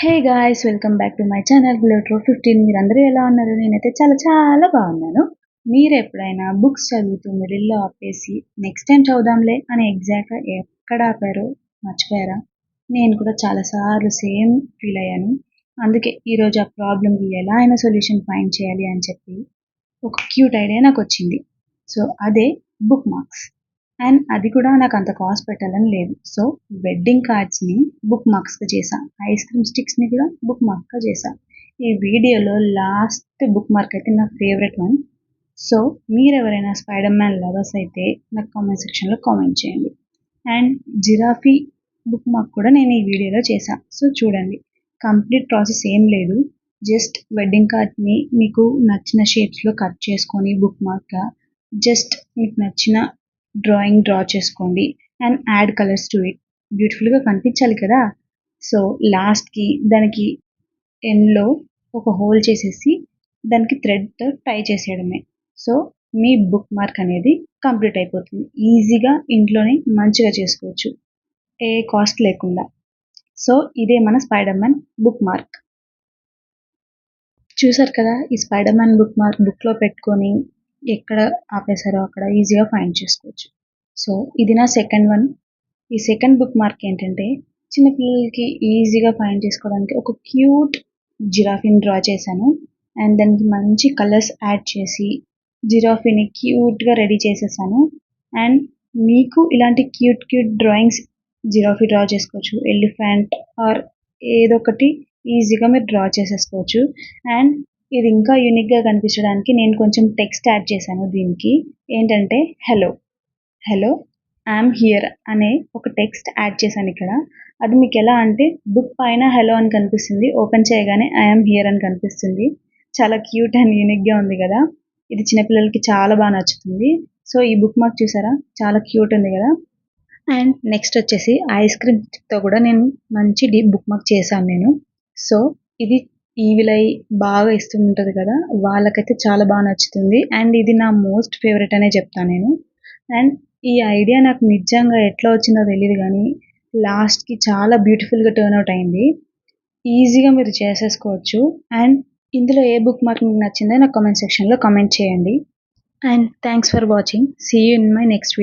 Hey guys, welcome back to my channel bullet 15. మీరందరూ ఎలా ఉన్నారు? నేనైతే చాలా చాలా బాగున్నాను. మీరు ఎప్పుడైనా బుక్స్ చదువుతూ మిడిల్లో ఆపేసి నెక్స్ట్ టైం చదువుదాంలే అని ఎగ్జాక్ట్గా ఎక్కడ ఆపారో మర్చిపోయారా? నేను కూడా చాలాసార్లు సేమ్ ఫీల్ అయ్యాను. అందుకే ఈరోజు ఆ ప్రాబ్లమ్కి ఎలా అయినా సొల్యూషన్ ఫైండ్ చేయాలి అని చెప్పి ఒక క్యూట్ ఐడియా నాకు వచ్చింది. సో అదే బుక్ మార్క్స్. అండ్ అది కూడా నాకు అంత కాస్ట్ పెట్టాలని లేదు. సో వెడ్డింగ్ కార్డ్స్ని బుక్ మార్క్స్గా చేసా, ఐస్ క్రీమ్ స్టిక్స్ని కూడా బుక్ మార్క్గా చేసా. ఈ వీడియోలో లాస్ట్ బుక్ మార్క్ అయితే నా ఫేవరెట్ వన్. సో మీరు ఎవరైనా స్పైడర్ మ్యాన్ లవర్స్ అయితే నాకు కామెంట్ సెక్షన్లో కామెంట్ చేయండి. అండ్ జిరాఫీ బుక్ మార్క్ కూడా నేను ఈ వీడియోలో చేసా. సో చూడండి, కంప్లీట్ ప్రాసెస్ ఏం లేదు. జస్ట్ వెడ్డింగ్ కార్డ్ని మీకు నచ్చిన షేప్స్లో కట్ చేసుకొని బుక్ మార్క్గా జస్ట్ మీకు నచ్చిన డ్రాయింగ్ డ్రా చేసుకోండి and add colours to it. బ్యూటిఫుల్గా కనిపించాలి కదా. సో లాస్ట్కి దానికి ఎండ్లో ఒక హోల్ చేసేసి దానికి థ్రెడ్తో టై చేసేయడమే. సో మీ బుక్ మార్క్ అనేది కంప్లీట్ అయిపోతుంది. ఈజీగా ఇంట్లోనే మంచిగా చేసుకోవచ్చు, ఏ కాస్ట్ లేకుండా. సో ఇదే మన స్పైడర్ మ్యాన్ బుక్ మార్క్. చూసారు కదా, ఈ స్పైడర్ మ్యాన్ బుక్ మార్క్ బుక్లో పెట్టుకొని ఎక్కడ ఆపేసారో అక్కడ ఈజీగా ఫైండ్ చేసుకోవచ్చు. సో ఇది నా సెకండ్ వన్. ఈ సెకండ్ బుక్ మార్క్ ఏంటంటే చిన్నపిల్లలకి ఈజీగా ఫైండ్ చేసుకోవడానికి ఒక క్యూట్ జిరాఫీని డ్రా చేశాను. అండ్ దానికి మంచి కలర్స్ యాడ్ చేసి జిరాఫీని క్యూట్గా రెడీ చేసేసాను. అండ్ మీకు ఇలాంటి cute cute drawings giraffe draw చేసుకోవచ్చు, ఎలిఫెంట్ ఆర్ ఏదో ఒకటి ఈజీగా మీరు డ్రా చేసేసుకోవచ్చు. అండ్ ఇది ఇంకా యూనిక్గా కనిపించడానికి నేను కొంచెం టెక్స్ట్ యాడ్ చేశాను. దీనికి ఏంటంటే హలో హలో ఐఎమ్ హియర్ అనే ఒక టెక్స్ట్ యాడ్ చేశాను ఇక్కడ. అది మీకు ఎలా అంటే బుక్ పైన హలో అని కనిపిస్తుంది, ఓపెన్ చేయగానే ఐఎమ్ హియర్ అని కనిపిస్తుంది. చాలా క్యూట్ అండ్ యూనిక్గా ఉంది కదా. ఇది చిన్నపిల్లలకి చాలా బాగా నచ్చుతుంది. సో ఈ బుక్ మార్క్ చూసారా, చాలా క్యూట్ ఉంది కదా. అండ్ నెక్స్ట్ వచ్చేసి ఐస్ క్రీమ్తో కూడా నేను మంచి డీప్ బుక్ మార్క్ చేశాను నేను. సో ఇది ఈవిల్ ఐ బాగా ఇస్తుంటుంది కదా, వాళ్ళకైతే చాలా బాగా నచ్చుతుంది. అండ్ ఇది నా మోస్ట్ ఫేవరెట్ అనే చెప్తాను నేను. అండ్ ఈ ఐడియా నాకు నిజంగా ఎట్లా వచ్చిందో తెలియదు కానీ లాస్ట్కి చాలా బ్యూటిఫుల్గా టర్న్ అవుట్ అయింది. ఈజీగా మీరు చేసేసుకోవచ్చు. అండ్ ఇందులో ఏ బుక్ మార్క్ మీకు నచ్చిందో నాకు కామెంట్ సెక్షన్లో కామెంట్ చేయండి. And thanks for watching. See you in my next video.